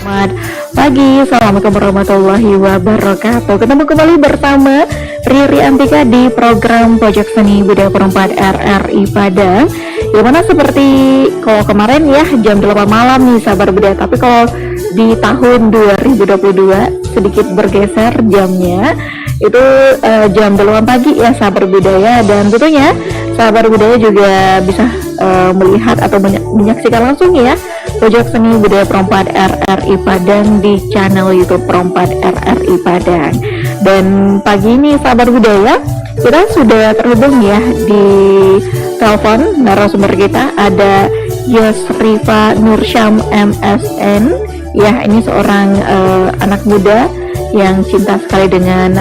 Selamat pagi, assalamualaikum warahmatullahi wabarakatuh. Ketemu kembali bersama Riri Antika di program Pojok Seni Budaya Perempat RRI Padang. Yang mana seperti kalau kemarin ya jam 8 malam nih Sahabat Budaya, tapi kalau di tahun 2022 sedikit bergeser jamnya, itu jam 8 pagi ya Sahabat Budaya. Dan tentunya Sahabat Budaya juga bisa melihat atau menyaksikan langsung ya Pojok Seni Budaya Perempat RRI Padang di channel YouTube Perempat RRI Padang. Dan pagi ini Sahabat Budaya, kita sudah terhubung ya di telepon narasumber kita, ada Yosrifa Nursyam MSN. Ya, ini seorang anak muda yang cinta sekali dengan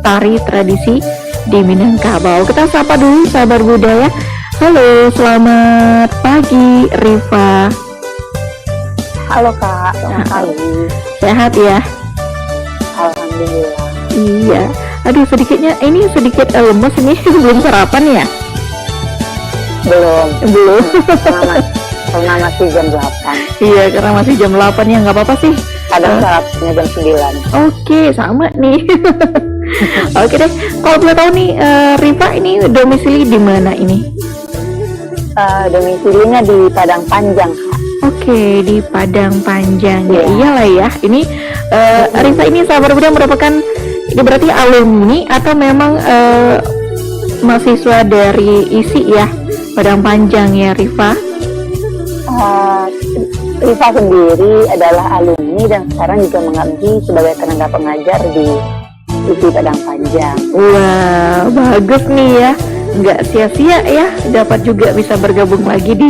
tari tradisi di Minangkabau. Kita sapa dulu Sahabat Budaya. Halo, selamat pagi Rifa. Halo Kak, selamat pagi. Sehat ya? Alhamdulillah. Iya. Aduh, ini sedikit lemes ini. Belum sarapan ya? Belum. Karena masih jam 8. Iya, karena masih jam 8 ya, nggak apa-apa sih. Kadang sarapannya jam 9. Oke, sama nih. Oke deh, kalau boleh tahu nih Rifa ini domisili di mana ini? Domisilinya di Padang Panjang, Kak. Oke, di Padang Panjang. Ya Iya. iyalah ya. Ini Rifa ini Sahabat Budaya merupakan, ini berarti alumni atau memang mahasiswa dari ISI ya Padang Panjang ya Rifa? Rifa sendiri adalah alumni dan sekarang juga mengabdi sebagai tenaga pengajar di ISI Padang Panjang. Wah, bagus nih ya. Nggak sia-sia ya, dapat juga bisa bergabung lagi di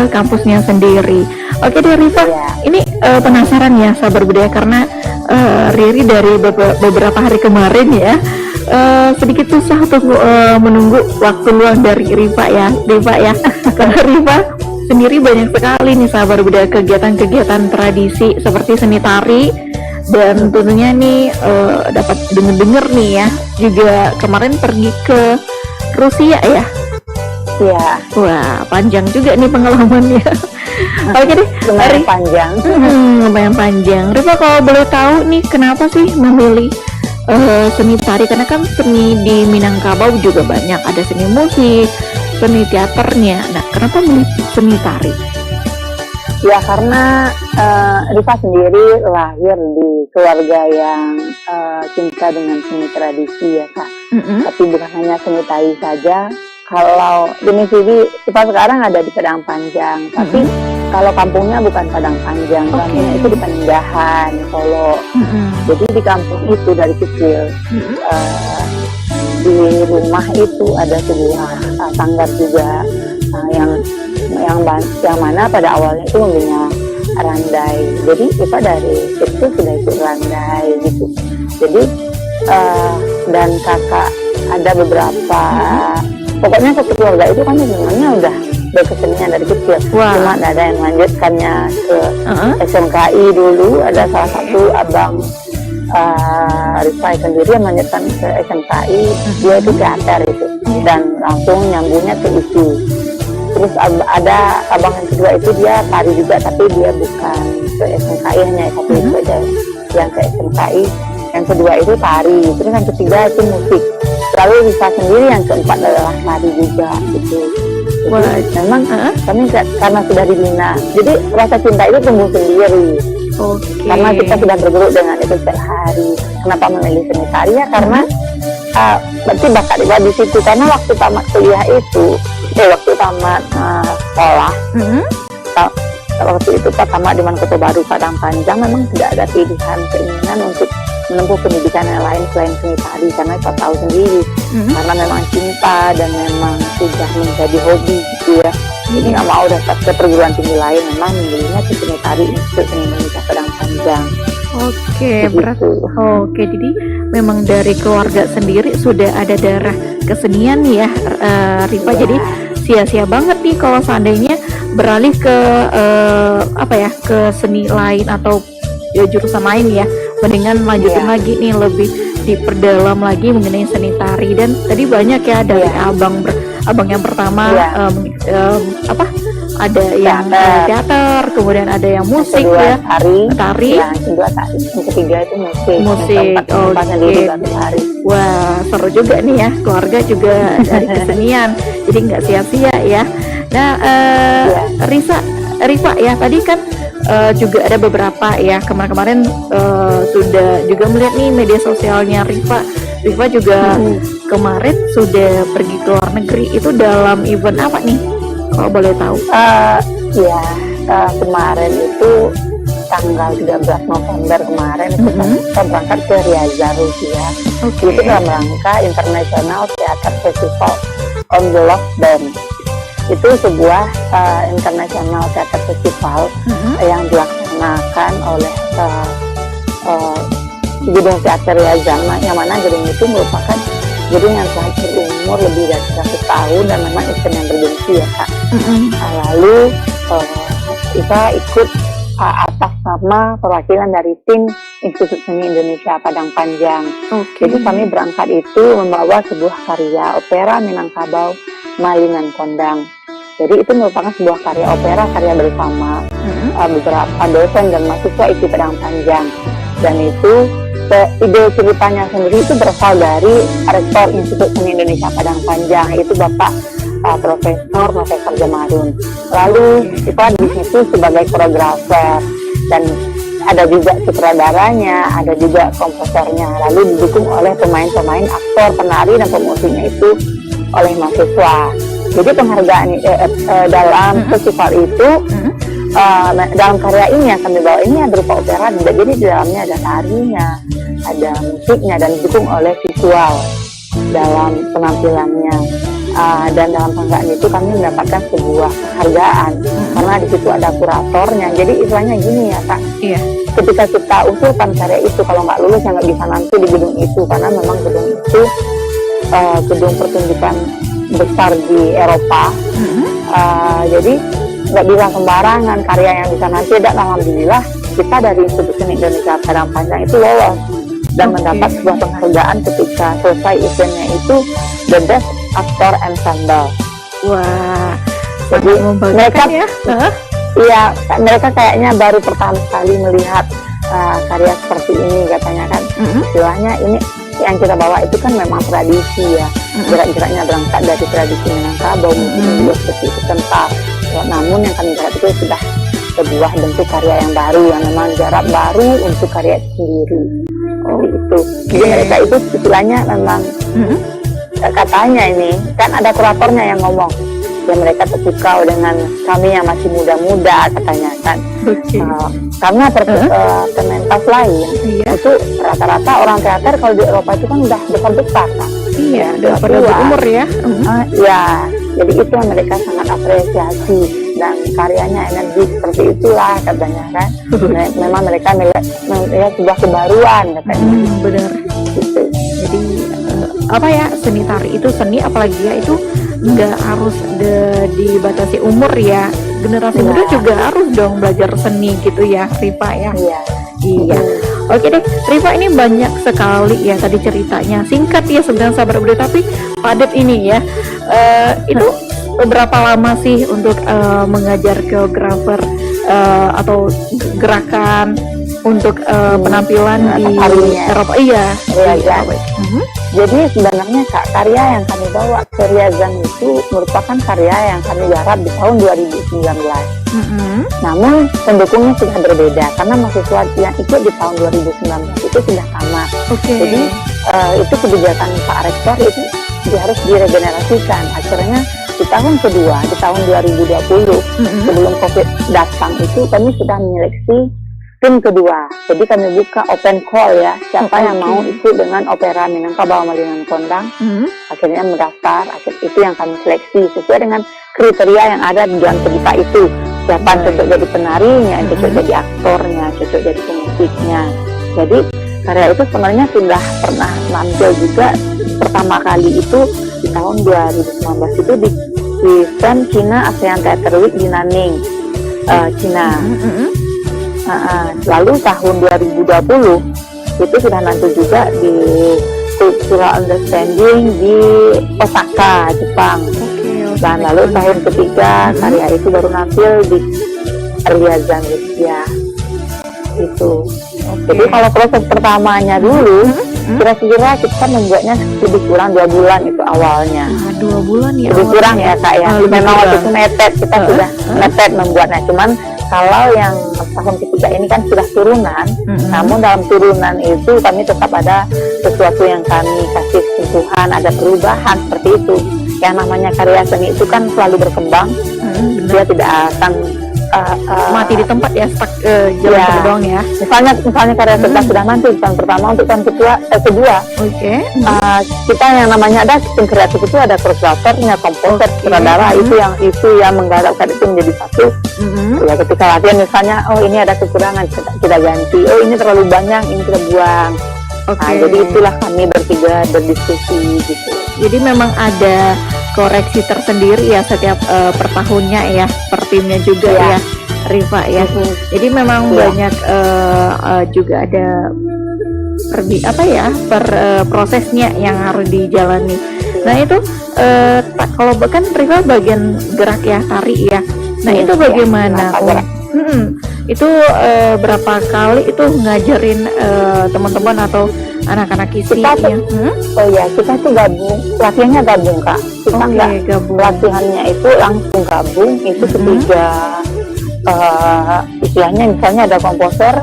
kampusnya sendiri. Oke deh Rifa, Ya. ini penasaran ya Sahabat Budaya, karena Riri dari beberapa hari kemarin ya sedikit susah untuk menunggu waktu luang dari Rifa ya. Karena Rifa sendiri banyak sekali nih Sahabat Budaya kegiatan-kegiatan tradisi seperti seni tari, dan tentunya nih dapat denger nih ya, juga kemarin pergi ke Rusia ya. Iya. Wah, panjang juga nih pengalamannya. Oke deh, Lumayan panjang. lumayan panjang. Rifa, kalau boleh tahu nih kenapa sih memilih seni tari? Karena kan seni di Minangkabau juga banyak, ada seni musik, seni teaternya. Nah, kenapa milih seni tari? Ya karena Rifa sendiri lahir di keluarga yang cinta dengan seni tradisi ya Kak. Tapi bukan hanya seni tari saja. Kalau domisili Rifa sekarang ada di Padang Panjang, tapi kalau kampungnya bukan Padang Panjang, kampungnya itu di Peninggahan, Solo. Jadi di kampung itu dari kecil di rumah itu ada sebuah sanggar juga yang mana pada awalnya itu membina randai. Jadi kita dari kecil sudah ikut randai gitu. Jadi dan kakak ada beberapa, pokoknya satu keluarga itu kan sebenarnya udah berkesenian dari kecil. Cuma ada yang melanjutkannya ke SMKI dulu. Ada salah satu abang Rifai sendiri yang melanjutkan ke SMKI. Dia itu teater itu, dan langsung nyambungnya ke ISI. Terus ada abang yang kedua itu dia tari juga, tapi dia bukan ke SMKI, hanya satu itu aja yang ke SMKI. Yang kedua itu tari, terus yang ketiga itu musik. Lalu Risa sendiri yang keempat adalah tari juga gitu. Jadi, memang kami karena sudah dibina, jadi rasa cinta itu tumbuh sendiri. Karena kita sudah bergelut dengan itu setiap hari. Kenapa memilih seni tari ya? Karena berarti bakat Rifa di situ. Karena waktu tamat kuliah itu, waktu tamat sekolah, waktu itu Pak tamat di Kota Baru Padang Panjang, memang tidak ada pilihan keinginan untuk menempuh pendidikan yang lain selain seni tari, karena Pak tahu sendiri, karena memang cinta dan memang sudah menjadi hobi gitu ya. Jadi nggak mau daftar ke perguruan tinggi lain, memang memilihnya ke seni tari Institut Seni Indonesia Padang Panjang. Oke, jadi memang dari keluarga sendiri sudah ada darah kesenian ya Rifa. Jadi sia-sia banget nih kalau seandainya beralih ke ke seni lain atau jurusan lain ya. Mendingan lanjutin lagi nih, lebih diperdalam lagi mengenai seni tari. Dan tadi banyak ya dari abang abang yang pertama Iya. apa ada yang teater, kemudian ada yang musik Kedua, ya, tari. Yang kedua tari, yang ketiga itu musik. Musik. Di tari. Wah, seru juga nih ya, keluarga juga dari kesenian, jadi nggak sia-sia ya. Nah, Rifa ya, tadi kan juga ada beberapa ya, kemarin-kemarin sudah juga melihat nih media sosialnya Rifa juga kemarin sudah pergi ke luar negeri, itu dalam event apa nih, kalau boleh tahu? Kemarin itu tanggal 13 November kemarin itu kita berangkat ke Riazah, Rusia. Itu dalam rangka International Theater Festival on the Lockdown. Itu sebuah International Theater Festival yang dilaksanakan oleh gedung teater Riazah, yang mana gedung itu merupakan gedung yang telah berumur lebih dari 100 tahun dan memang event yang bergengsi ya Kak. Lalu kita ikut atas nama perwakilan dari tim Institut Seni Indonesia Padang Panjang. Jadi kami berangkat itu membawa sebuah karya opera Minangkabau Malinan Kondang. Jadi itu merupakan sebuah karya opera, karya bersama beberapa dosen dan mahasiswa ITI Padang Panjang. Dan itu ide ceritanya sendiri itu berasal dari Rektor Institut Seni Indonesia Padang Panjang, yaitu Bapak Profesor Jamarun. Lalu kita di situ sebagai koreografer dan ada juga sutradaranya, ada juga komposernya. Lalu didukung oleh pemain-pemain, aktor, penari dan pemusiknya itu oleh mahasiswa. Jadi penghargaan dalam festival itu dalam karya ini yang kami bawa ini berupa opera, jadi di dalamnya ada tarinya, ada musiknya dan didukung oleh visual dalam penampilannya. Dan dalam penghargaan itu kami mendapatkan sebuah penghargaan karena di situ ada kuratornya. Jadi istilahnya gini ya Kak, ketika kita usulkan karya itu, kalau nggak lulus ya nggak bisa nanti di gedung itu, karena memang gedung itu gedung pertunjukan besar di Eropa. Jadi nggak bisa sembarangan karya yang bisa nanti. Dan alhamdulillah kita dari Institut Seni Indonesia Padang Panjang itu lolos dan mendapat sebuah penghargaan ketika selesai eventnya itu The Best Actor Ensemble. Wah, jadi mereka ya? Iya, mereka kayaknya baru pertama kali melihat karya seperti ini katanya kan. Istilahnya ini yang kita bawa itu kan memang tradisi ya, gerak-geraknya berangkat dari tradisi Minangkabau, mungkin juga seperti itu kental. Namun yang kami lihat itu sudah sebuah bentuk karya yang baru, yang memang garap baru untuk karya itu sendiri. Itu. Jadi mereka itu istilahnya memang katanya ini kan ada kuratornya yang ngomong ya, mereka terpukau dengan kami yang masih muda-muda katanya kan. Karena pementas lain itu rata-rata orang teater kalau di Eropa itu kan udah besar-besar kan. Iya, udah pada berumur ya. Ya, jadi itu yang mereka sangat apresiasi dan karyanya energi seperti itulah katanya kan. Memang mereka melihat sebuah kebaruan katanya. Benar. Gitu. Jadi apa ya, seni tari itu seni, apalagi ya itu nggak harus dibatasi umur ya. Generasi muda juga harus dong belajar seni gitu ya, Rifa ya. Iya. Oke deh, Rifa, ini banyak sekali ya tadi ceritanya. Singkat ya sebenarnya sahabat Bude, tapi padat ini ya. Itu berapa lama sih untuk mengajar koreografer atau gerakan untuk penampilan di Eropa? Iya. Jadi sebenarnya Kak, karya yang kami bawa ke Riazah itu merupakan karya yang kami garap di tahun 2019. Namun pendukungnya sudah berbeda karena mahasiswa yang ikut di tahun 2019 itu sudah tamat. Jadi itu kebijakan Pak Rektor itu harus diregenerasikan. Akhirnya di tahun kedua, di tahun 2020 sebelum COVID datang itu kami sudah menyeleksi tim kedua. Jadi kami buka open call ya, siapa yang mau ikut dengan opera Minangkabau Malinan Kondang. Akhirnya mendaftar, itu yang kami seleksi sesuai dengan kriteria yang ada di dalam cerita itu. Siapa yang cocok jadi penarinya, cocok jadi aktornya, cocok jadi pemusiknya. Jadi karya itu sebenarnya sudah pernah tampil juga pertama kali itu di tahun 2019 itu di event China ASEAN Theater Week di Nanning, China. Lalu tahun 2020 itu sudah nanti juga di Cultural Understanding di Osaka, Jepang. Dan lalu tahun ketiga karya itu baru nampil di Riazan Rusia itu. Jadi kalau proses pertamanya dulu, kira-kira kita membuatnya lebih kurang 2 bulan itu awalnya. 2 bulan ya. Lebih kurang ya Kak ya. Memang waktu itu mepet, kita sudah mepet membuatnya. Cuman kalau yang tahun ketiga ini kan sudah turunan, namun dalam turunan itu kami tetap ada sesuatu yang kami kasih sentuhan, ada perubahan seperti itu. Yang namanya karya seni itu kan selalu berkembang, dia tidak akan mati di tempat ya, stuck jalan ya. Doang ya. Misalnya karya seni sudah nanti tahun pertama, untuk tahun kedua. Kita yang namanya ada tim kreatif itu ada koreografernya, komposer, sutradara, itu yang menggarapkan itu menjadi satu. Ya ketika latihan misalnya, oh ini ada kekurangan, kita ganti, oh ini terlalu banyak, ini kita buang. Jadi itulah kami bertiga berdiskusi gitu. Jadi memang ada koreksi tersendiri ya setiap per tahunnya ya, per timnya juga ya, Rifa ya. Jadi memang banyak juga ada prosesnya yang harus dijalani. Nah itu kalau bahkan Rifa bagian gerak ya, tari ya. Nah itu bagaimana? Itu berapa kali itu ngajarin teman-teman atau anak-anak isi ya? Kita tuh gabung, latihannya gabung Kak. Kita nggak latihannya itu langsung gabung, itu ketiga istilahnya misalnya ada komposer,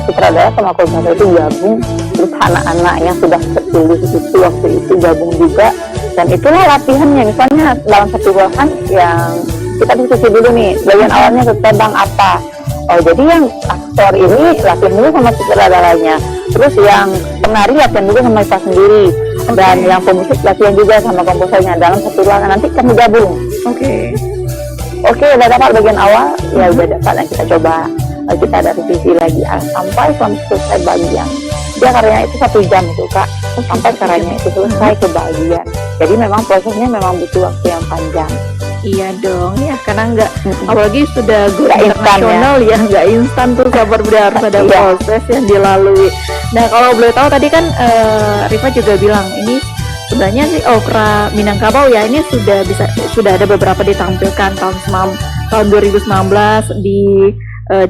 sutradara sama koordinator itu gabung, terus anak-anak yang sudah tertulis itu waktu itu gabung juga, dan itulah latihannya. Misalnya dalam satu bahan yang kita diskusi dulu nih, bagian awalnya tentang apa. Jadi yang aktor ini latihan dulu sama sutradaranya, terus yang penari latihan dulu sama kita sendiri, dan yang pemusik latihan juga sama komposernya dalam satu ruangan. Nanti kami gabung. Oke, udah dapat bagian awal, ya udah dapat, dan kita coba kita ada revisi lagi sampai selesai bagian. Dia karyanya itu 1 jam itu Kak, sampai karyanya itu selesai ke bagian. Jadi memang prosesnya memang butuh waktu yang panjang. Iya dong ya, karena apalagi sudah go internasional ya, nggak instan tuh, sabar budaya, harus ada proses yang dilalui. Nah kalau boleh tahu tadi kan Rifa juga bilang ini sebenarnya sih opera Minangkabau ya, ini sudah ada beberapa ditampilkan tahun 2019 di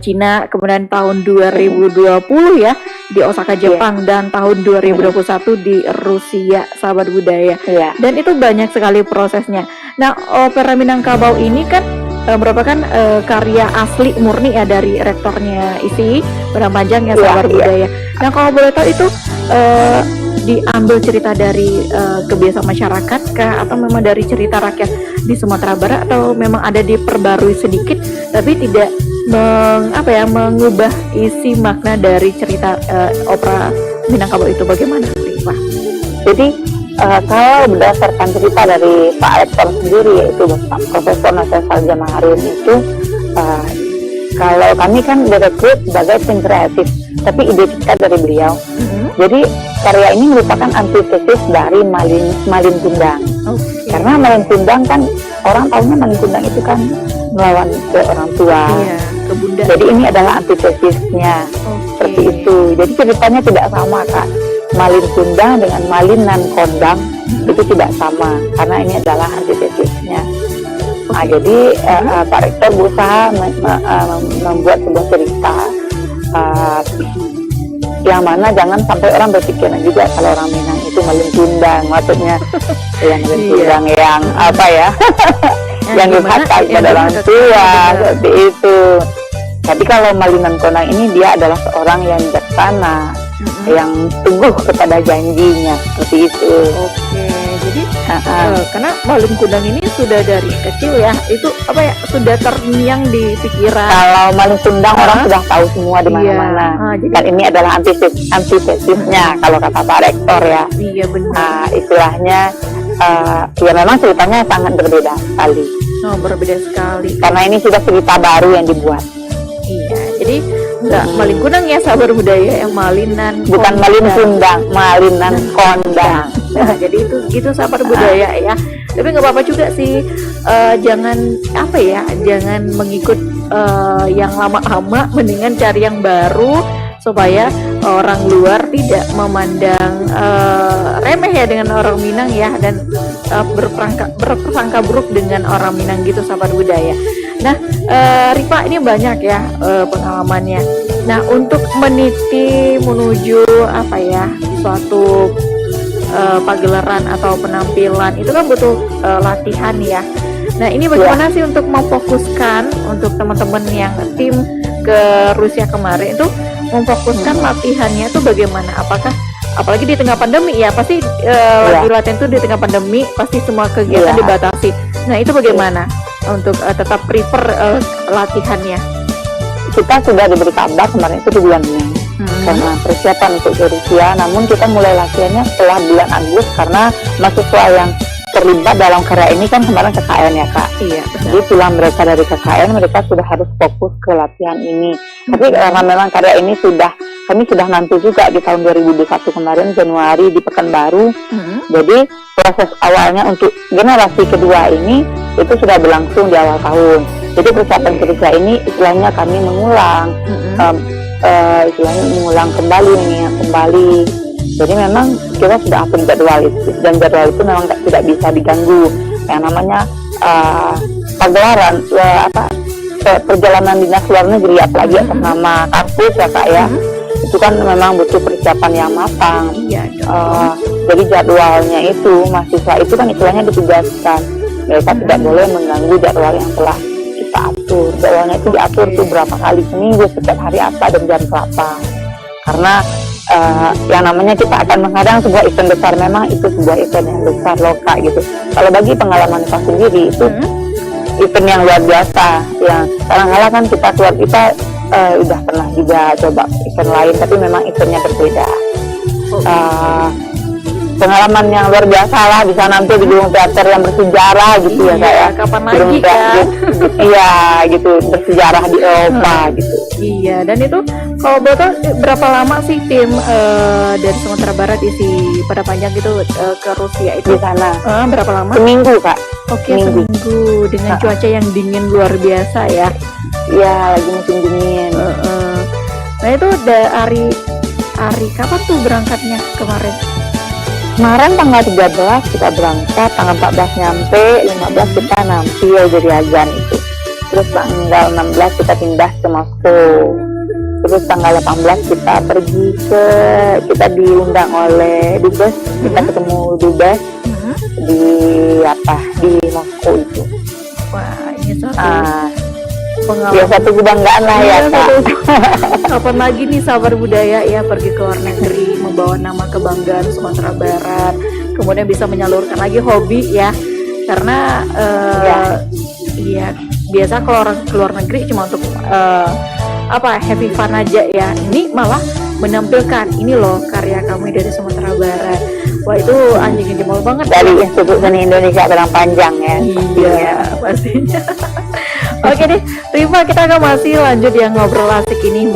Cina, kemudian tahun 2020 ya di Osaka Jepang, dan tahun 2021 di Rusia, sahabat budaya. Dan itu banyak sekali prosesnya. Nah, opera Minangkabau ini kan merupakan karya asli murni ya dari rektornya ISI Padang Panjang ya, sahabat budaya. Nah, kalau boleh tahu itu diambil cerita dari kebiasaan masyarakat kah, atau memang dari cerita rakyat di Sumatera Barat, atau memang ada diperbarui sedikit tapi tidak mengubah isi makna dari cerita opera Minangkabau itu? Bagaimana Rifa? Jadi kalau berdasarkan cerita dari Pak Rektor sendiri, yaitu Bapak Profesor Nasir Jamaharin itu, kalau kami kan direkrut sebagai tim kreatif, tapi ide kita dari beliau. Jadi karya ini merupakan antitesis dari Malin Kundang. Karena Malin Kundang kan orang tahunya Malin Kundang itu kan melawan ke orang tua. Ke bunda. Jadi ini adalah antitesisnya. Seperti itu. Jadi ceritanya tidak sama Kak. Malin Kundang dengan Malinan Kondang itu tidak sama, karena ini adalah antitesisnya. Nah, jadi Pak Rektor berusaha membuat sebuah cerita yang mana jangan sampai orang berpikiran juga kalau orang Minang itu Malin Kundang, maksudnya yang Malin Kundang yang apa ya, yang dipakai pada orang tua, seperti itu. Tapi kalau Malinan Kondang ini dia adalah seorang yang bijaksana, yang teguh kepada janjinya, seperti itu. Jadi karena Malin Kundang ini sudah dari kecil ya, itu sudah terngiang di pikiran. Kalau Malin Kundang orang sudah tahu semua di mana-mana. Dan ini adalah antitesisnya kalau kata Pak Rektor ya. Iya benar. Istilahnya ya memang ceritanya sangat berbeda sekali. Berbeda sekali. Karena ini sudah cerita baru yang dibuat. Iya, jadi nggak Malin Kundang ya, sahabat budaya, yang Malinan. Bukan Malin Kundang, Malinan Kondang. Nah, jadi itu sahabat budaya ya. Tapi nggak apa-apa juga sih, jangan mengikut yang lama-lama, mendingan cari yang baru supaya orang luar tidak memandang remeh ya dengan orang Minang ya, dan berprasangka buruk dengan orang Minang gitu, sahabat budaya. Nah, Rifa ini banyak ya pengalamannya. Nah, untuk meniti menuju apa ya, suatu pagelaran atau penampilan itu kan butuh latihan ya. Nah, ini bagaimana sih untuk memfokuskan untuk teman-teman yang tim ke Rusia kemarin itu memfokuskan latihannya itu bagaimana? Apakah apalagi di tengah pandemi ya, pasti latihan itu di tengah pandemi pasti semua kegiatan dibatasi. Nah, itu bagaimana untuk tetap prefer latihannya? Kita sudah diberi kabar kemarin itu di bulan Mei karena persiapan untuk ke Rusia, namun kita mulai latihannya setelah bulan Agustus karena mahasiswa yang terlibat dalam karya ini kan kemarin KKN ya Kak. Iya. Jadi pulang mereka dari KKN, mereka sudah harus fokus ke latihan ini. Tapi karena memang karya ini kami sudah nanti juga di tahun 2021 kemarin Januari di Pekanbaru. Jadi proses awalnya untuk generasi kedua ini itu sudah berlangsung di awal tahun. Jadi persiapan kedua ini istilahnya kami mengulang, istilahnya mengulang kembali, mengingat kembali. Jadi memang kita sudah atur jadwal itu, dan jadwal itu memang tidak bisa diganggu. Yang namanya pagelaran, perjalanan dinas luar negeri, apalagi atas nama kampus ya Kak ya, itu kan memang butuh persiapan yang matang. Jadi jadwalnya itu, mahasiswa itu kan istilahnya ditugaskan, mereka tidak boleh mengganggu jadwal yang telah kita atur. Jadwalnya itu diatur tuh berapa kali seminggu, setiap hari apa dan jam berapa. Karena yang namanya kita akan menghadang sebuah event besar, memang itu sebuah event yang besar loh Kak gitu. Kalau bagi pengalaman kita sendiri itu event yang luar biasa, yang kadang-kadang kan kita udah pernah juga coba event lain, tapi memang eventnya berbeda. Pengalaman yang luar biasa lah, bisa nanti di gedung teater yang bersejarah gitu ya Kak ya. Kapan lagi kan? Iya gitu, bersejarah di Eropa gitu. Iya, dan itu kalau betul berapa lama sih tim dari Sumatera Barat isi pada panjang gitu ke Rusia itu? Di sana. Berapa lama? Seminggu Kak. Oke, seminggu dengan cuaca yang dingin luar biasa ya. Iya, lagi musim dingin. Nah itu hari kapan tuh berangkatnya kemarin? Kemarin tanggal 13 kita berangkat, tanggal 14 nyampe, 15 kita nampil jadi azan itu. Terus tanggal 16 kita pindah ke Moskow. Terus tanggal 18 kita pergi kita diundang oleh Dubes, kita ketemu Dubes di Moskow itu. Wah, ini satu pengalaman. Ya satu kebanggaan lah ya Kak. Kapan lagi nih sahabat budaya ya pergi ke luar negeri membawa nama kebanggaan Sumatera Barat, kemudian bisa menyalurkan lagi hobi ya, karena ya biasa kalau orang ke luar negeri cuma untuk happy fun aja ya, ini malah menampilkan ini loh karya kami dari Sumatera Barat. Wah itu anjing jempol banget dari Institut Seni Indonesia Padang Panjang ya. Iya pastinya. Oke deh, Rifa, kita akan masih lanjut yang ngobrol asik ini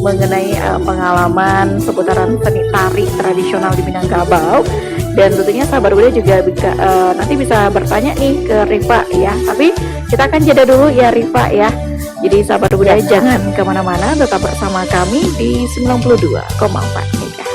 mengenai pengalaman seputaran seni tari tradisional di Minangkabau. Dan tentunya sahabat budaya juga nanti bisa bertanya nih ke Rifa ya. Tapi kita akan jeda dulu ya Rifa ya. Jadi sahabat budaya jangan kemana-mana, tetap bersama kami di 92,4 MHz.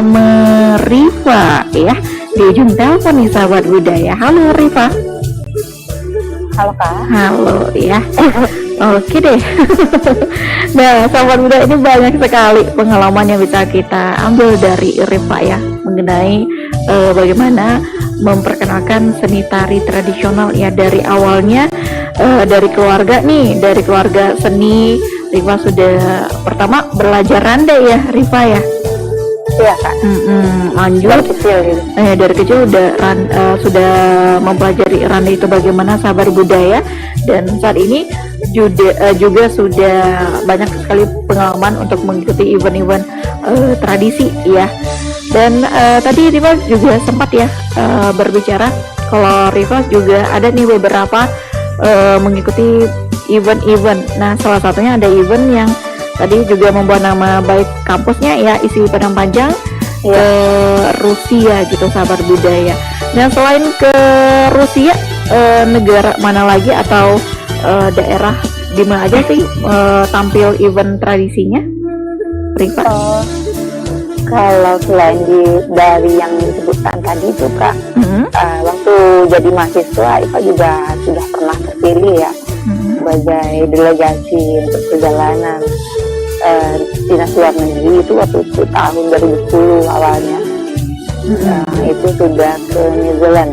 bersama Rifa ya di ujung telepon nih sahabat budaya. Halo Rifa. Halo Kak. Halo ya. Oke deh. Nah sahabat budaya, ini banyak sekali pengalaman yang bisa kita ambil dari Rifa ya mengenai bagaimana memperkenalkan seni tari tradisional ya dari awalnya. Dari keluarga nih, dari keluarga seni, Rifa sudah pertama belajar randa ya, Rifa ya. Iya Kak. Lanjut Dari kecil gitu. dari kecil sudah mempelajari randa itu bagaimana sabar budaya, dan saat ini juga sudah banyak sekali pengalaman untuk mengikuti event-event tradisi ya. Dan tadi Rifa juga sempat ya berbicara kalau Rifa juga ada nih beberapa mengikuti event-event. Nah salah satunya ada event yang tadi juga membawa nama baik kampusnya ya, isi Padang Panjang ke Rusia gitu sahabat budaya. Nah selain ke Rusia, negara mana lagi atau daerah di mana aja sih tampil event tradisinya, Rifa? Kalau selain dari yang disebutkan tadi itu Kak, waktu jadi mahasiswa Ipa juga sudah pernah terpilih ya sebagai delegasi untuk perjalanan dinas luar negeri itu waktu itu tahun 2010 awalnya. Itu sudah ke New Zealand.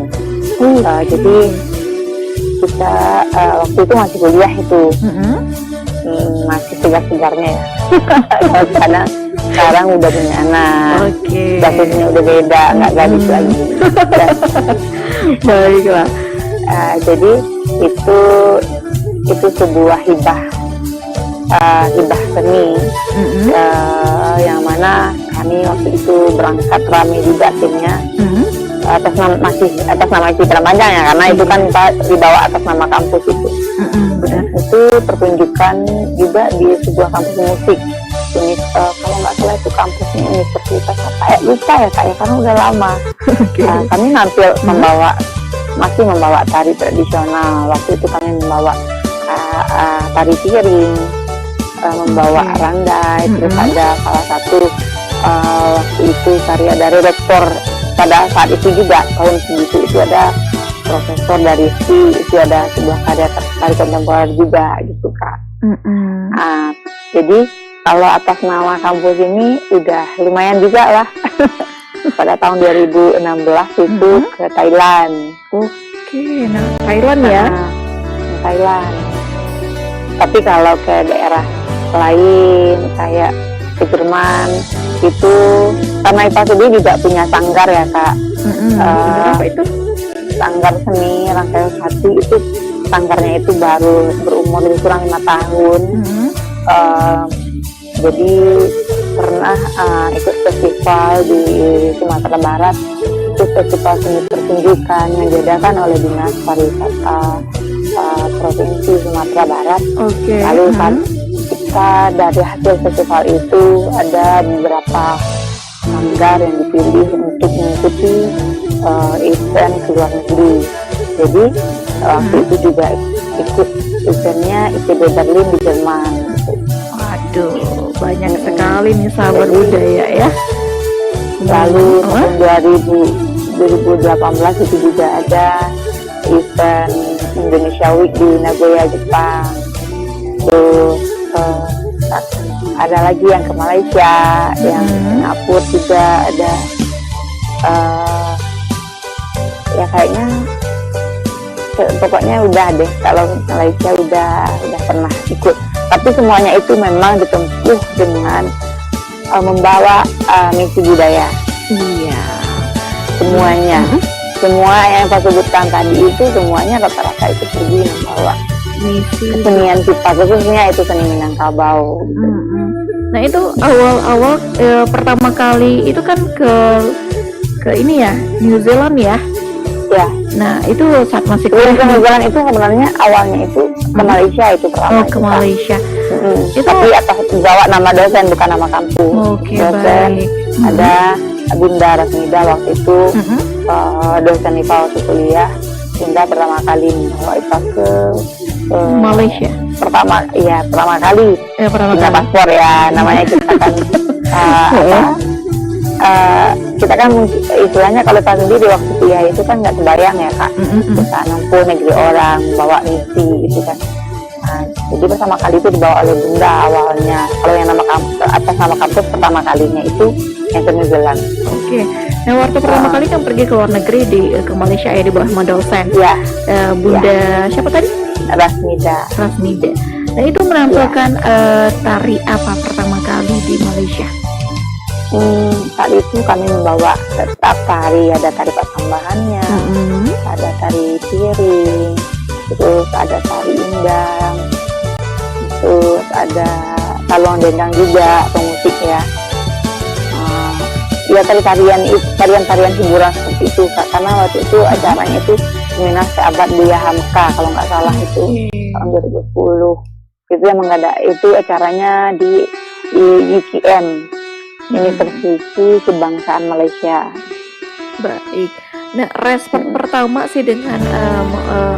Jadi kita waktu itu masih kuliah itu, masih segar-segarnya ya. Karena sekarang udah punya anak, statusnya udah beda, nggak gadis lagi. Baiklah. Jadi itu sebuah hibah seni, yang mana kami waktu itu berangkat rame juga timnya, atas nama isi Padang Panjang ya, karena itu kan dibawa atas nama kampus itu. Itu pertunjukan juga di sebuah kampus musik. Kalau nggak salah itu kampusnya universitas apa ya, lupa ya Kak ya, karena udah lama. Kami nampil masih membawa tari tradisional. Waktu itu kami membawa tari piring, membawa randai, terus ada salah satu waktu itu karya dari rektor pada saat itu juga tahun segitu, itu ada profesor dari itu ada sebuah karya tari kontemporer juga gitu Kak. Jadi kalau atas nama kampus ini udah lumayan juga lah. Pada tahun 2016 itu ke Thailand. Nah Thailand ya. Thailand. Tapi kalau ke daerah lain kayak ke Jerman itu, karena Ipa sendiri juga punya sanggar ya Kak. Apa itu? Sanggar seni Rangkai Hati itu, sanggarnya itu baru berumur lebih kurang 5 tahun. Jadi pernah ikut festival di Sumatera Barat, itu festival seni pertunjukan yang diadakan oleh Dinas Pariwisata Provinsi Sumatera Barat. Lalu kita dari hasil festival itu ada beberapa sanggar yang dipilih untuk mengikuti event ke luar negeri. Jadi waktu itu juga ikut eventnya ITB Berlin di Jerman gitu. Waduh, banyak sekali nih sahabat budaya ya. Lalu tahun 2018 itu juga ada event Indonesia Week di Nagoya, Jepang. Terus ada lagi yang ke Malaysia, yang Singapura juga ada. Ya kayaknya pokoknya udah deh, kalau Malaysia udah pernah ikut. Tapi semuanya itu memang ditempuh dengan membawa misi budaya. Iya. Semuanya, semua yang saya sebutkan tadi itu semuanya rata-rata itu pergi membawa misi kesenian kita, khususnya itu seni Minangkabau. Nah itu awal-awal pertama kali itu kan ke ini ya, New Zealand ya. Ya. Nah itu saat masih New Zealand itu sebenarnya awalnya itu ke Malaysia itu pertama. Ke Malaysia. Itu tapi atas bawa nama dosen bukan nama kampus. Dosen baik. Ada Bunda Rasmida waktu itu, dosen IPA waktu kuliah. Bunda pertama kali membawa IPA ke Malaysia. Pertama kali. Pertama punya kali. paspor ya, namanya kita kan kita kan istilahnya kalau pas sendiri waktu kuliah itu kan nggak kebayang ya Kak, bisa nempuh negeri orang, bawa misi gitu kan. Jadi pertama kali itu dibawa oleh Bunda awalnya. Kalau yang nama kampus, atas nama kampus pertama kalinya itu yang ke New Zealand. Oke. Nah, waktu pertama kali kan pergi ke luar negeri ke Malaysia ya, di bawah modal Sen. Ya. Bunda siapa tadi? Rasmida. Nah, itu menampilkan tari apa pertama kali di Malaysia? Saat itu kami membawa tetap tari, ada tari pasambahannya, ada tari piring, terus ada tari indang, terus ada talong dendang juga, pemusik ya. Ya tarian hiburan seperti itu Kak. Karena waktu itu acaranya itu seminar Sahabat Buya Hamka kalau nggak salah itu tahun 2010. Itu yang itu acaranya di UKM, Universiti Kebangsaan Malaysia. Baik. Nah, respon pertama sih dengan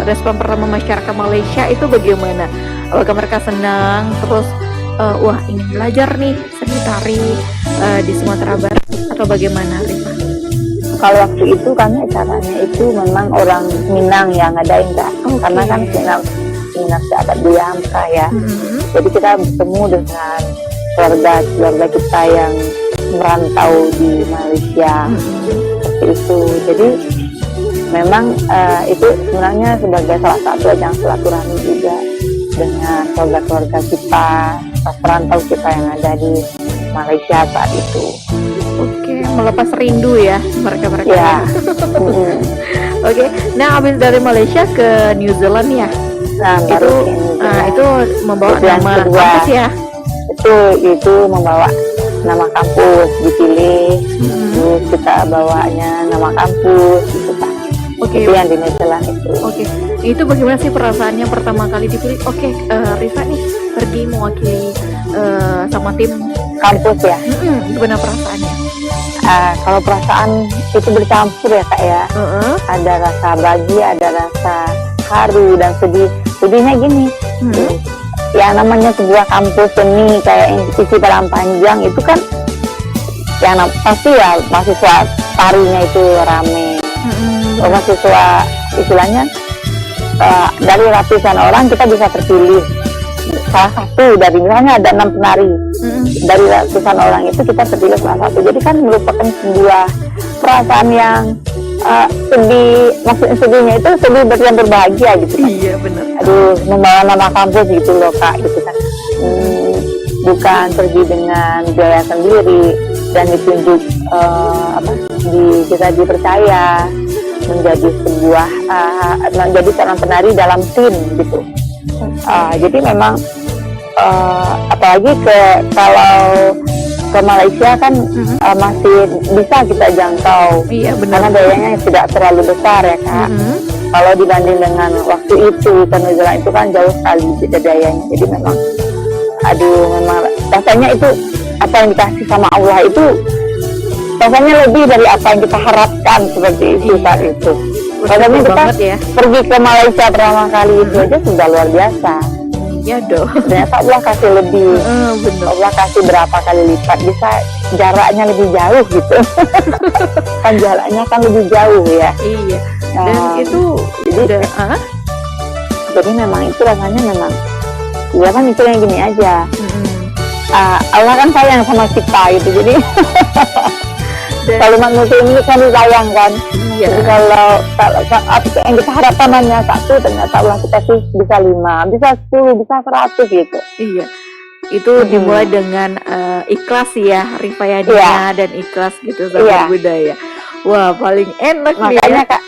respon pertama masyarakat Malaysia itu bagaimana? Apakah mereka senang terus wah ingin belajar nih seni tari di Sumatera Barat atau bagaimana, Rifa? Kalau waktu itu kami acaranya itu memang orang Minang yang ngadain Kak. Karena kan seminar Sahabat Buya Hamka ya. Jadi kita bertemu dengan keluarga kita yang merantau di Malaysia. Seperti itu. Jadi memang itu sebenarnya sebagai salah satu ajang silaturahmi juga dengan keluarga kita, perantau kita yang ada di Malaysia saat itu. Oke, melepas rindu ya mereka. Ya. Oke, nah habis dari Malaysia ke New Zealand ya. Nah, itu membawa nama kampus ya. Itu membawa nama kampus dipilih. Terus kita bawanya nama kampus gitu Pak. Itu yang di New Zealand itu. Itu bagaimana sih perasaannya pertama kali dipilih? Rifa nih pergi mewakili sama tim kampus ya. Gimana perasaannya? Kalau perasaan itu bercampur ya Kak ya. Ada rasa bahagia, ada rasa haru dan sedih. Sedihnya gini, ya namanya sebuah kampus seni kayak Institusi Padang Panjang itu kan, yang pasti ya mahasiswa tarinya itu rame. Mahasiswa istilahnya dari ratusan orang kita bisa terpilih salah satu dari, misalnya ada 6 penari, dari ratusan orang itu kita terpilih salah satu. Jadi kan merupakan sebuah perasaan yang sedih, maksudnya sedihnya itu sedih yang berbahagia gitu kan. Iya benar. Aduh, membawa nama kampus gitu loh Kak, gitu kan. Bukan pergi dengan biaya sendiri dan ditunjuk kita dipercaya menjadi seorang penari dalam tim gitu. Jadi memang apalagi kalau ke Malaysia kan masih bisa kita jangkau. Iya, benar. Karena biayanya tidak terlalu besar ya Kak. Kalau dibanding dengan waktu itu ke New Zealand itu kan jauh sekali beda biayanya. Jadi memang memang rasanya itu apa yang dikasih sama Allah itu rasanya lebih dari apa yang kita harapkan, seperti itu saat itu. Rasanya kita pergi ke Malaysia pertama kali itu aja sudah luar biasa. Iya dong. Ternyata Allah kasih lebih. Allah kasih berapa kali lipat, bisa jaraknya lebih jauh gitu. Kan jaraknya kan lebih jauh ya. Iya. Dan itu jadi memang itu rasanya memang ya kan itu yang gini aja. Allah kan sayang sama kita gitu. Jadi kalau manusia ini kan disayang kan. Jadi kalau yang kita harapkan hanya 1, ternyata Allah kita sih bisa 5, bisa 10, bisa 100 gitu. Iya. Itu dimulai dengan ikhlas ya, Rifa Yadina, dan ikhlas gitu sama budaya. Wah, paling enak nih. Makanya Kak,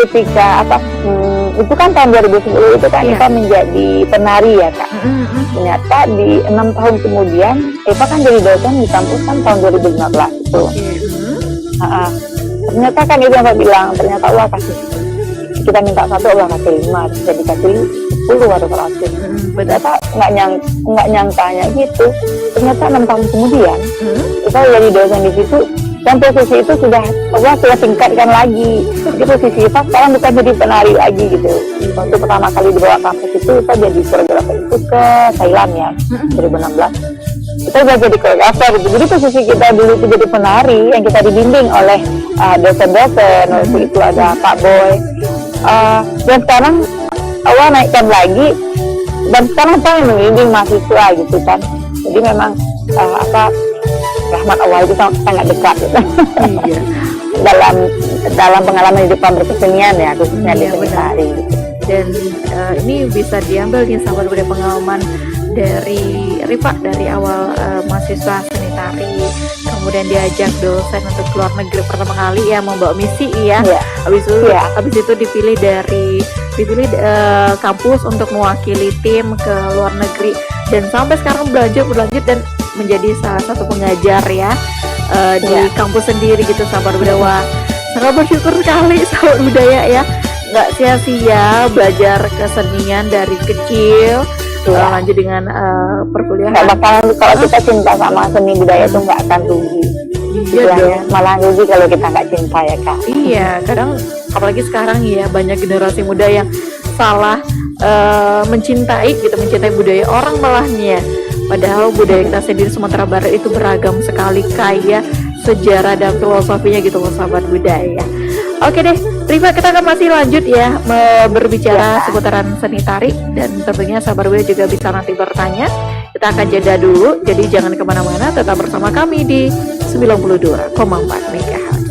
ketika itu kan tahun 2010 itu kan Eva menjadi penari ya Kak. Ternyata di 6 tahun kemudian Eva kan jadi dosen di kampus kan tahun 2015 itu. Ternyata kan itu yang saya bilang, ternyata Allah kasih, kita minta 1 Allah kasih 5, bisa dikasih 10 atau 100. Ternyata nggak nyangkanya gitu. Ternyata 6 tahun kemudian kita jadi dosen di situ dan posisi itu sudah tingkatkan lagi. Jadi posisi Iva sekarang bukan jadi penari lagi gitu. Waktu pertama kali dibawa kampus itu Iva jadi koreografer itu ke Thailand ya, 2016. Kita udah jadi koreografer gitu. Jadi posisi kita dulu itu jadi penari yang kita dibimbing oleh dosen-dosen. Waktu itu ada Pak Boy. Dan sekarang Allah naikkan lagi, dan sekarang Pak yang membimbing mahasiswa gitu kan. Jadi memang rahmat Allah itu sangat dekat gitu. Iya. dalam pengalaman hidupan berkesenian ya, khususnya di seni tari gitu. Dan ini bisa diambil nih sahabat budaya pengalaman dari Rifa dari awal mahasiswa seni tari, kemudian diajak dosen untuk keluar negeri pertama kali ya, membawa misi ya. Habis itu dipilih kampus untuk mewakili tim ke luar negeri, dan sampai sekarang berlanjut dan menjadi salah satu pengajar ya di kampus sendiri gitu sahabat budaya. Sangat bersyukur sekali sahabat budaya ya, nggak sia-sia belajar kesenian dari kecil. Lanjut dengan perkuliahan. Nggak bakalan, kalau kita cinta sama seni budaya itu nggak akan rugi. Iya, malah rugi kalau kita nggak cinta ya Kak. Iya, kadang apalagi sekarang ya banyak generasi muda yang salah mencintai budaya orang malahnya. Padahal budaya kita sendiri Sumatera Barat itu beragam sekali, kaya sejarah dan filosofinya gitu loh sahabat budaya. Oke deh, Rifa, kita akan masih lanjut ya berbicara seputaran seni tari, dan tentunya sahabat budaya juga bisa nanti bertanya. Kita akan jeda dulu, jadi jangan kemana-mana, tetap bersama kami di 92,4 MHz.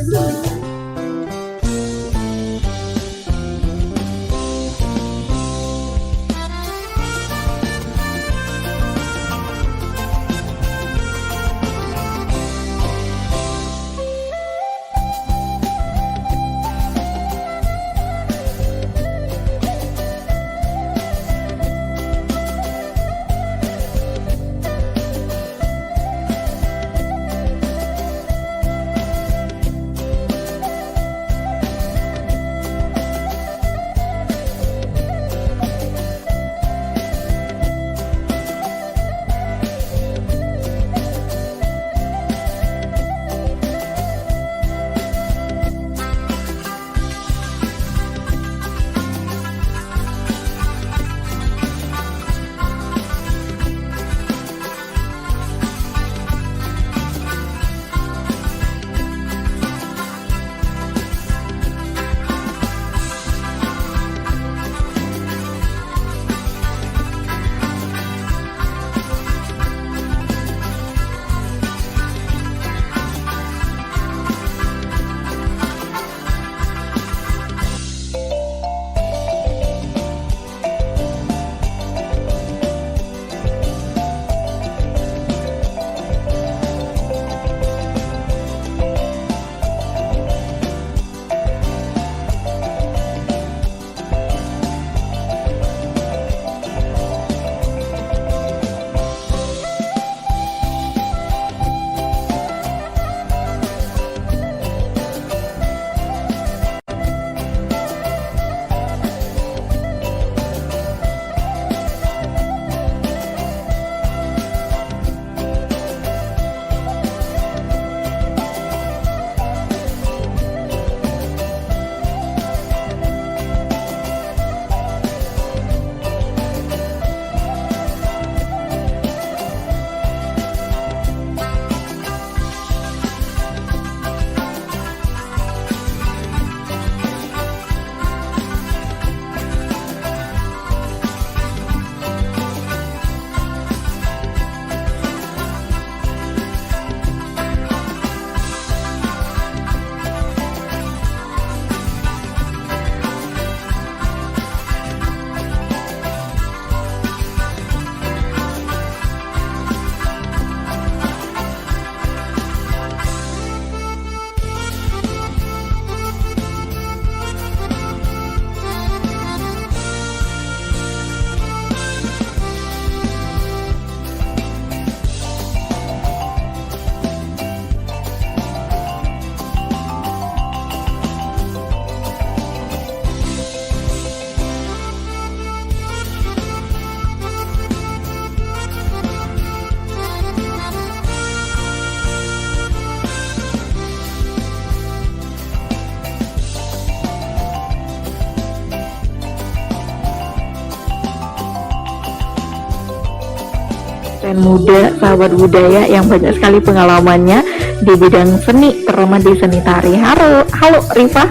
dosen muda, sahabat budaya yang banyak sekali pengalamannya di bidang seni, terutama di seni tari. Halo Rifa.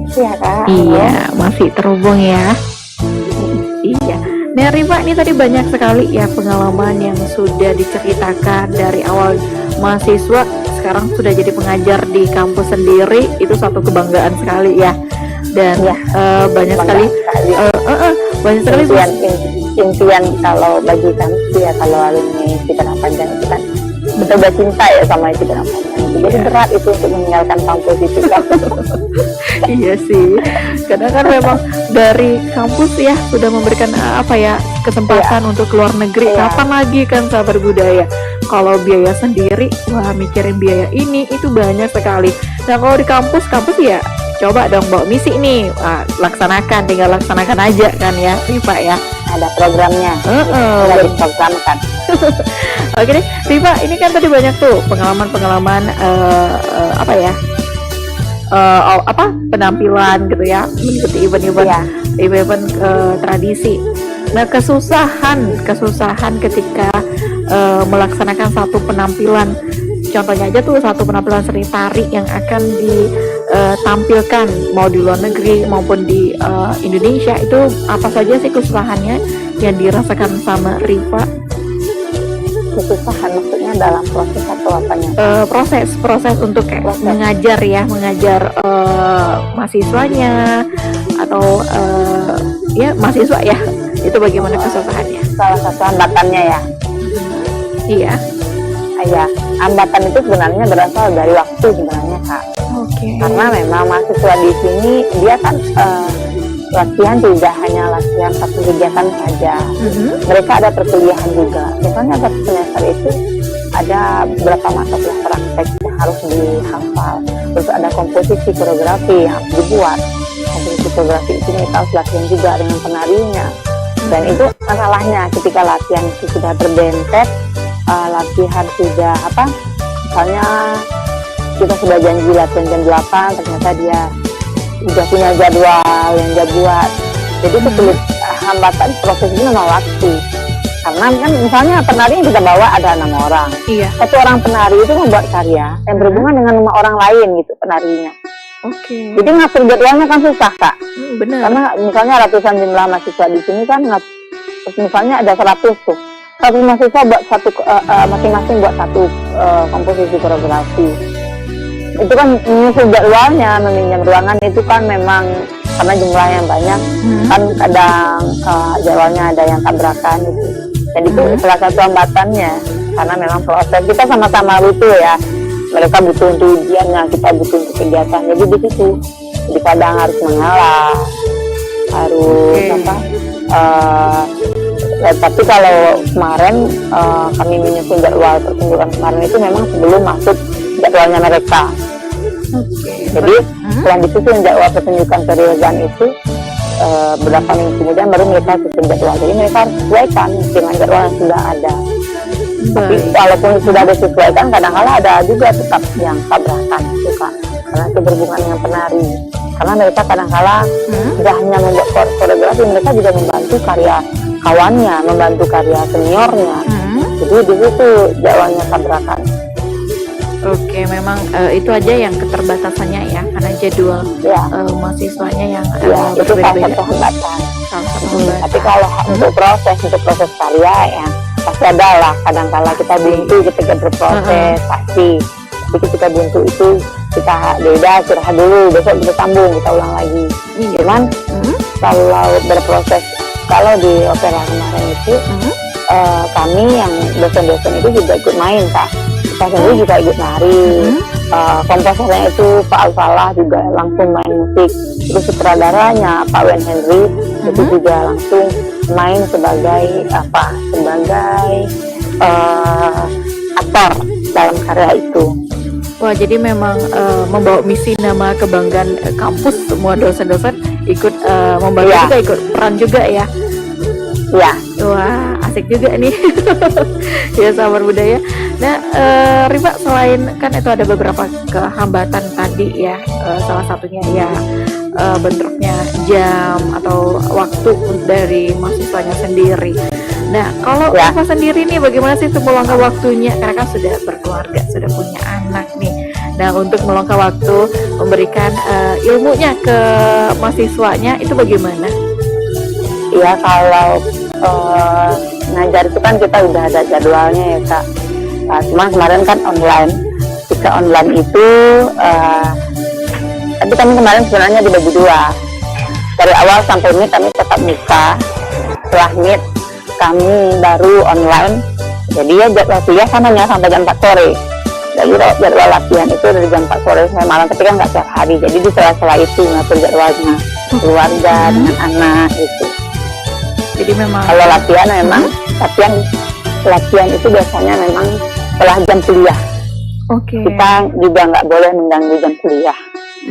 Iya Kak. Iya, masih terhubung ya. Iya. Nah Rifa, ini tadi banyak sekali ya pengalaman yang sudah diceritakan dari awal mahasiswa, sekarang sudah jadi pengajar di kampus sendiri, itu satu kebanggaan sekali ya. Dan Ya, banyak sekali banyak sekali impian kalau bagi kami ya, kalau alumni Citra Panjang itu kan betul cinta ya sama Citra Panjang. Jadi berat itu untuk meninggalkan kampus itu kan. Iya sih, karena kan memang dari kampus ya sudah memberikan kesempatan untuk keluar negeri. Kapan lagi kan sahabat budaya? Kalau biaya sendiri, wah mikirin biaya ini itu banyak sekali. Nah kalau di kampus ya coba dong bawa misi nih, tinggal laksanakan aja kan ya, Rifa ya. Ada programnya, ada diprogramkan. Oke deh, Rifa, ini kan tadi banyak tuh pengalaman penampilan gitu ya, mengikuti event tradisi. Nah kesusahan ketika melaksanakan satu penampilan, contohnya aja tuh satu penampilan seni tari yang akan ditampilkan mau di luar negeri maupun di Indonesia, itu apa saja sih kesusahannya yang dirasakan sama Rifa? Kesusahan maksudnya dalam proses atau apanya? Proses untuk mengajar mahasiswanya atau mahasiswa ya, itu bagaimana kesusahannya? Salah satu hambatannya ya. Iya. Ya, hambatan itu sebenarnya berasal dari waktu sebenarnya Kak. Oke. Karena memang mahasiswa di sini dia kan latihan tidak hanya latihan satu kegiatan saja. Mereka ada perkuliahan juga. Misalnya satu semester itu ada beberapa mata kuliah praktek yang harus dihafal. Terus ada komposisi koreografi yang harus dibuat. Komposisi koreografi itu mereka harus latihan juga dengan penarinya. Dan itu masalahnya ketika latihan itu sudah terbentet, latihan sudah misalnya kita sudah janji latihan jam 8, ternyata dia udah punya jadwal yang dia buat. Jadi itu sulit, hambatan proses ini memang waktu. Karena kan misalnya penari yang kita bawa ada 6 orang. Iya. Satu orang penari itu membuat karya yang berhubungan dengan 5 orang lain gitu penarinya. Oke. Jadi ngatur jadwalnya kan susah Kak. Benar. Karena misalnya ratusan jumlah mahasiswa di sini kan, misalnya ada 100 tuh. 100 mahasiswa buat masing-masing buat satu komposisi koreografi. Itu kan menyusul jadwalnya, meminjam ruangan itu kan memang karena jumlahnya banyak, kan kadang jadwalnya ada yang tabrakan gitu. Jadi itu salah satu hambatannya, karena memang proses kita sama-sama butuh ya. Mereka butuh untuk ujiannya, kita butuh untuk kegiatan. Jadi di situ, jadi kadang harus mengalah, harus tapi kalau kemarin kami menyusun jadwal pertunjukan kemarin itu memang sebelum masuk jadwalnya mereka. Jadi setelah disusun jadwal pertunjukan periodaan itu beberapa minggu kemudian baru mereka susun jadwal. Jadi mereka harus sesuaikan dengan jadwal yang sudah ada. Tapi walaupun sudah disesuaikan, kadang-kala ada juga tetap yang tabrakan suka, karena itu berhubungan dengan penari. Karena mereka kadang-kala tidak hanya membuat koreografi, mereka juga membantu karya kawannya, membantu karya seniornya. Jadi di situ jadwalnya tabrakan. Oke, memang itu aja yang keterbatasannya ya, karena jadwal mahasiswanya yang itu salah satu hambatan. Tapi kalau untuk proses karya ya pasti ada lah. Kadang-kala kita buntu ketika berproses pasti. Tapi ketika buntu itu kita beda, istirahat dulu, besok kita sambung, kita ulang lagi. Cuman kalau berproses, kalau di opera kemarin itu kami yang dosen-dosen itu juga ikut main Kak. Kita sendiri juga ikut nari. Komposernya itu Pak Al-Falah juga langsung main musik. Terus sutradaranya Pak Wen Henry itu juga langsung main sebagai aktor dalam karya itu. Wah, jadi memang membawa misi nama kebanggaan kampus, semua dosen-dosen ikut membantu juga, ikut peran juga ya. Ya. Wah, asik juga nih. Ya, sahabat budaya. Nah, Rifa, selain kan itu ada beberapa kehambatan tadi ya, salah satunya ya bentroknya jam atau waktu dari mahasiswanya sendiri. Nah, kalau Rifa sendiri nih, bagaimana sih untuk meluangkan waktunya? Karena kan sudah berkeluarga, sudah punya anak nih. Nah, untuk meluangkan waktu, memberikan ilmunya ke mahasiswanya, itu bagaimana? Ya, kalau ngajar itu kan kita udah ada jadwalnya ya Kak. Cuma kemarin kan online. Jika online itu, tapi kami kemarin sebenarnya dibagi dua. Dari awal sampai ini kami tetap muka. Setelah meet kami baru online. Jadi ya jadwal kuliah kan hanya sampai jam 4 sore. Jadi jadwal latihan itu dari jam 4 sore sampai malam, tapi kan nggak tiap hari. Jadi di sela-sela itu ngatur jadwalnya keluarga dengan anak gitu. Jadi memang kalau latihan memang latihan itu biasanya memang setelah jam kuliah. Kita juga nggak boleh mengganggu jam kuliah.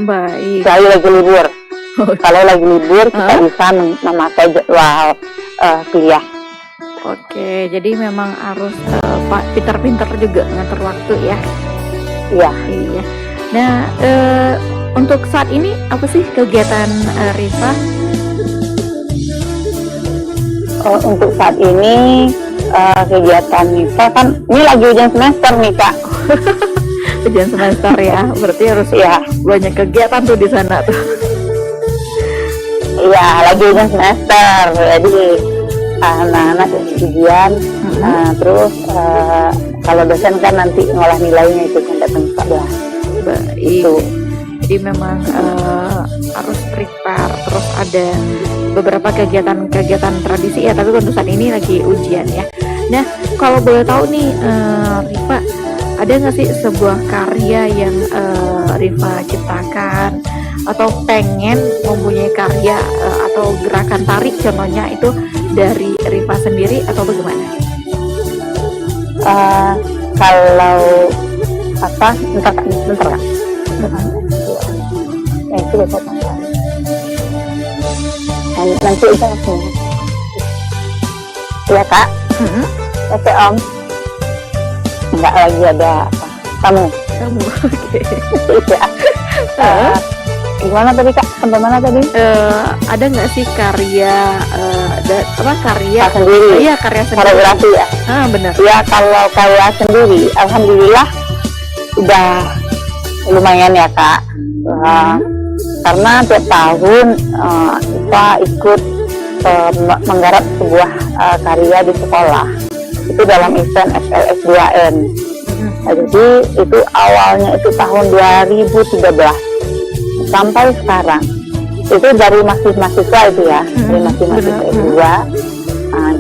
Baik. Kalau lagi libur. Kalau lagi libur kita bisa memakai jadwal kuliah. Oke, jadi memang harus pintar-pintar juga ngatur waktu ya. Iya. Iya. Nah, untuk saat ini apa sih kegiatan Rifa? Untuk saat ini kegiatan Rifa kan ini lagi ujian semester nih Kak. Ujian semester ya, berarti harus banyak kegiatan tuh di sana tuh. Iya, lagi ujian semester, jadi anak-anak ujian, terus kalau dosen kan nanti ngolah nilainya itu sampai tanggal 14. Baik. Jadi memang harus prepare, terus ada beberapa kegiatan tradisi ya, tapi untuk saat ini lagi ujian ya. Nah, kalau boleh tahu nih Rifa, ada nggak sih sebuah karya yang Rifa ciptakan atau pengen mempunyai karya atau gerakan tarik contohnya itu dari Rifa sendiri atau bagaimana? Kalau bentar Kak. Itu besok nanti itu langsung. Iya Kak. Oke Om. Enggak lagi ada kamu. Oke. Gimana tadi Kak? Sampai mana tadi? Ada nggak sih karya karya sendiri? Iya, karya sendiri. Koreografi ya. Benar. Ya kalau karya sendiri, alhamdulillah udah lumayan ya Kak. Karena tiap tahun kita ikut menggarap sebuah karya di sekolah. Itu dalam event SLS 2N. Nah, jadi itu awalnya itu tahun 2013 sampai sekarang. Itu dari mahasiswa itu ya, dari mahasiswa juga.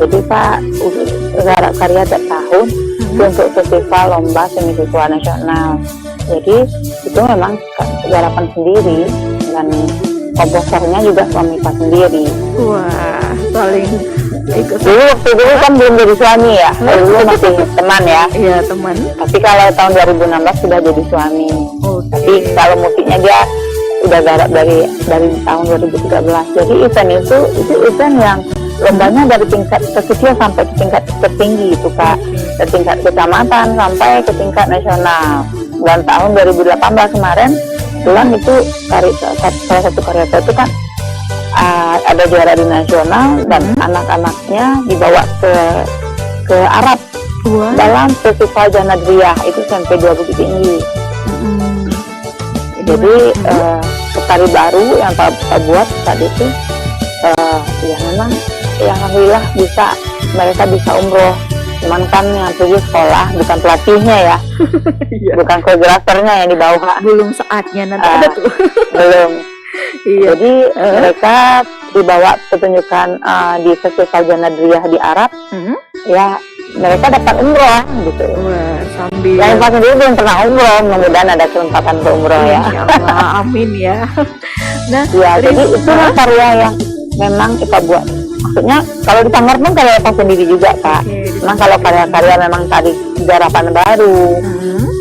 Jadi Pak garap karya tiap tahun untuk festival lomba seni siswa nasional. Jadi itu memang garapan sendiri dan komposernya juga suami Pak sendiri. Wah, paling ikut. Waktu dulu kan belum jadi suami ya, dulu masih teman ya. Iya, teman. Tapi kalau tahun 2016 sudah jadi suami. Tapi kalau musiknya dia udah garap dari tahun 2013. Jadi event itu event yang lombanya dari tingkat terkecil sampai ke tingkat tertinggi itu Kak, dari tingkat kecamatan sampai ke tingkat nasional. Dan tahun 2018 kemarin bulan itu salah satu karya saya itu kan ada juara di nasional dan anak-anaknya dibawa ke Arab dalam festival Janadriyah itu sampai 2 Bukit Tinggi. Jadi tari baru yang Pak buat tadi itu ya memang ya alhamdulillah mereka bisa umroh. Cuman kan yang pergi sekolah bukan pelatihnya ya. Bukan koreografernya yang dibawa. Belum saatnya nanti ada tuh. Belum. Jadi mereka dibawa pertunjukan di festival Janadriyah di Arab. Ya mereka dapat umroh gitu. Wah, sambil yang pas sendiri belum pernah umroh, mudah-mudahan ada kesempatan ke umroh ya. Allah, amin ya. Nah, ya jadi itu karya yang memang kita buat. Maksudnya kalau di Sanggar pun karya Pak sendiri juga Kak. Memang kalau karya-karya memang tadi garapan baru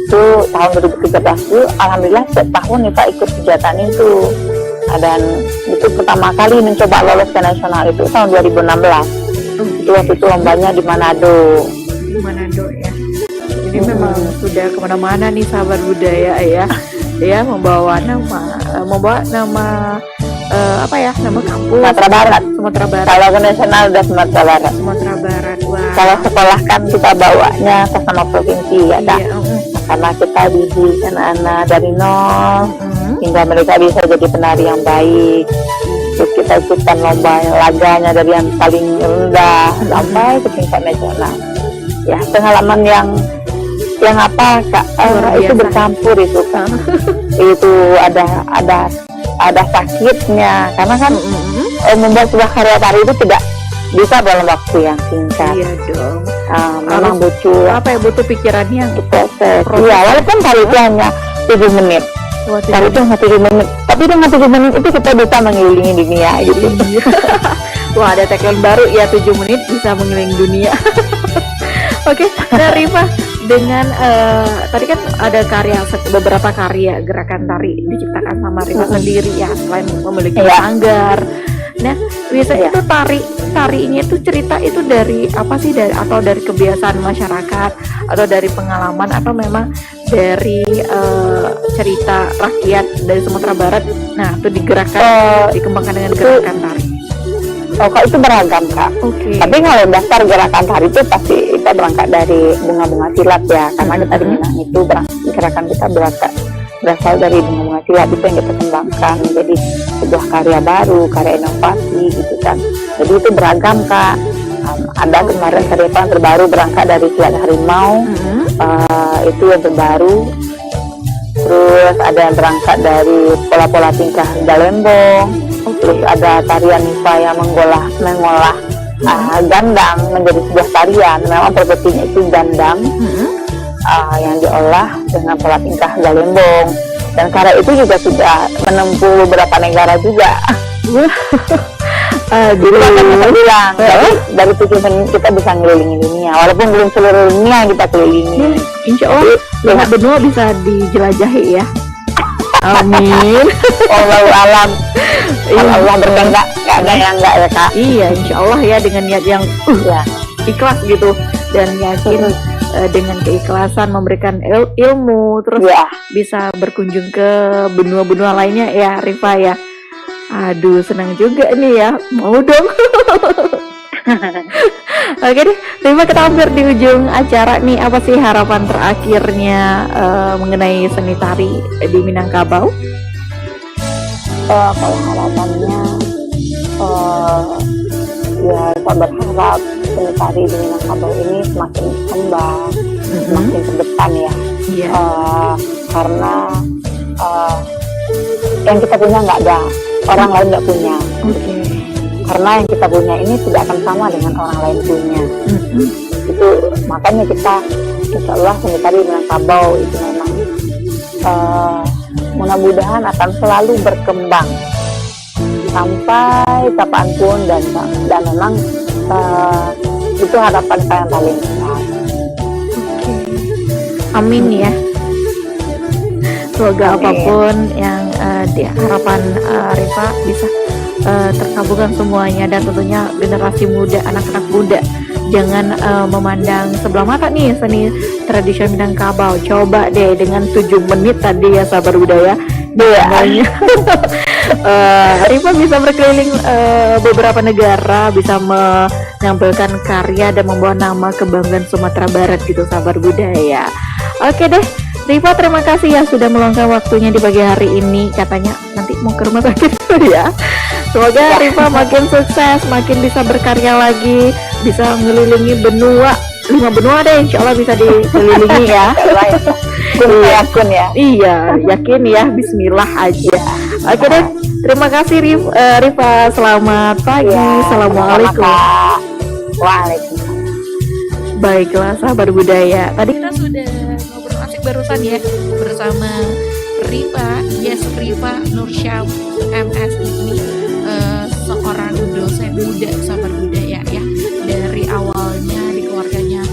itu tahun 2013 itu alhamdulillah setiap tahun kita ikut kegiatan itu. Dan itu pertama kali mencoba lolos ke nasional itu tahun 2016. Itu waktu itu lombanya di Manado. Di Manado ya. Jadi memang sudah kemana-mana nih sahabat budaya ya. Ya membawa nama apa ya nama kampus? Sumatera Barat. Sumatera Barat. Kalau ke nasional udah Sumatera Barat. Sumatera Barat. Wah. Kalau sekolah kan kita bawanya ke sama provinsi ya, Kak. Iya, Karena kita didik anak-anak dari nol hingga mereka bisa jadi penari yang baik. Terus kita ikutan lomba laganya dari yang paling rendah sampai ke tingkat nasional. Ya, pengalaman yang apa, Kak, itu bercampur itu, Kak. Itu ada sakitnya karena kan membuat sebuah karya tari itu tidak bisa dalam waktu yang singkat. Iya dong. Memang butuh butuh pikirannya proses. Iya, walaupun tari itu hanya 7 menit. Tari itu hanya 7 menit. Tapi dengan 7 menit itu kita bisa mengelilingi dunia gitu. Wah, ada tagline baru ya, 7 menit bisa mengelilingi dunia. Oke, nah Rifa, dengan tadi kan ada beberapa karya gerakan tari diciptakan sama Rifa sendiri ya, selain memiliki sanggar. Nah, biasanya itu tarinya itu cerita itu dari apa sih, atau dari kebiasaan masyarakat atau dari pengalaman atau memang dari cerita rakyat dari Sumatera Barat. Nah, itu dikembangkan dengan gerakan tari. Kak, itu beragam, Kak. Tapi kalau dasar gerakan tari itu pasti kita berangkat dari bunga-bunga silat ya, karena kita di Minang itu gerakan kita berasal dari bunga-bunga silat itu yang kita kembangkan menjadi sebuah karya baru, karya inovasi gitu kan. Jadi itu beragam, Kak. Ada kemarin karya yang terbaru berangkat dari silat harimau, itu yang terbaru. Terus ada yang berangkat dari pola-pola tingkah galembong. Terus ada tarian Nisa yang mengolah gandang menjadi sebuah tarian. Memang propertinya itu gandang yang diolah dengan pola tingkah galembong. Dan karya itu juga sudah menempuh beberapa negara juga. Dulu akan kita bilang dari 7 menit kita bisa ngelilingi dunia, walaupun belum seluruh dunia yang kita kelilingi. Insya Allah 5 benua bisa dijelajahi ya. Amin. Wallahu alam. Allah berkehendak, nggak ada yang nggak ya, Kak. Iya, insya Allah ya, dengan niat yang ikhlas gitu dan yakin dengan keikhlasan memberikan ilmu, terus bisa berkunjung ke benua-benua lainnya ya, Rifa ya. Aduh, senang juga nih ya, mau dong. Oke deh, Rifa, kita hampir di ujung acara nih. Apa sih harapan terakhirnya mengenai seni tari di Minangkabau? Kalau harapannya ya saya berharap seni tari di Minangkabau ini semakin berkembang, semakin ke depan ya. Karena yang kita punya nggak ada, orang lain nggak punya. Karena yang kita punya ini tidak akan sama dengan orang lain punya. Itu makanya kita insya Allah seni tari Minangkabau itu memang mudah-mudahan akan selalu berkembang sampai kapanpun, dan memang itu harapan saya yang paling besar. Amin ya. Semoga apapun yang harapan Rifa bisa terkabulkan semuanya, dan tentunya generasi muda, anak-anak muda jangan memandang sebelah mata nih seni tradisional Minangkabau. Coba deh dengan 7 menit tadi ya, sahabat budaya. Rifa bisa berkeliling beberapa negara, bisa menampilkan karya dan membawa nama kebanggaan Sumatera Barat gitu, sahabat budaya. Oke deh, Rifa, terima kasih ya sudah meluangkan waktunya di pagi hari ini. Katanya nanti mau ke rumah sakit ya. Semoga Rifa makin sukses, makin bisa berkarya lagi, bisa mengelilingi benua, 5 benua deh, insya Allah bisa dikelilingi ya. Yakin ya. Iya, yakin ya, bismillah aja. Oke deh, terima kasih Rifa, selamat pagi, assalamualaikum. Waalaikumsalam. Baiklah sahabat budaya, tadi kita sudah ngobrol asik barusan ya bersama Rifa Nursyam MS ini, seorang dosen muda sahabat budaya ya. Dari awalnya di keluarganya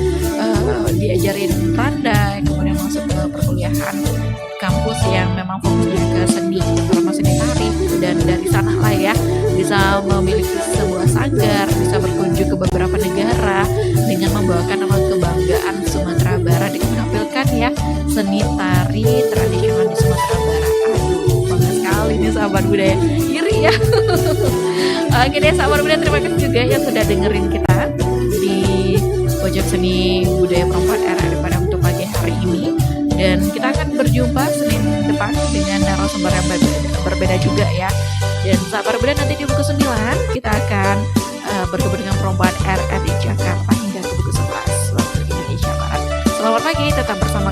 diajarin pandai, kemudian masuk ke perkuliahan kampus yang memang fokusnya ke seni, terutama seni tari, dan dari sana lah ya bisa memiliki sebuah sanggar, bisa berkunjung ke beberapa negara dengan membawakan nama kebanggaan Sumatera Barat dengan menampilkan ya seni tari tradisional di Sumatera Barat. Aduh, bangga sekali nih sahabat budaya. Iri ya. Oke deh sahabat Buda, terima kasih juga yang sudah dengerin kita di Pojok Seni Budaya Perempuan RRI Padang untuk pagi hari ini. Dan kita akan berjumpa Senin depan dengan narasumber yang berbeda juga ya. Dan sahabat Buda, nanti di buku 9 kita akan bertemu dengan perempuan RRI Jakarta hingga ke buku 11 waktu Indonesia Barat. Selamat pagi, tetap bersama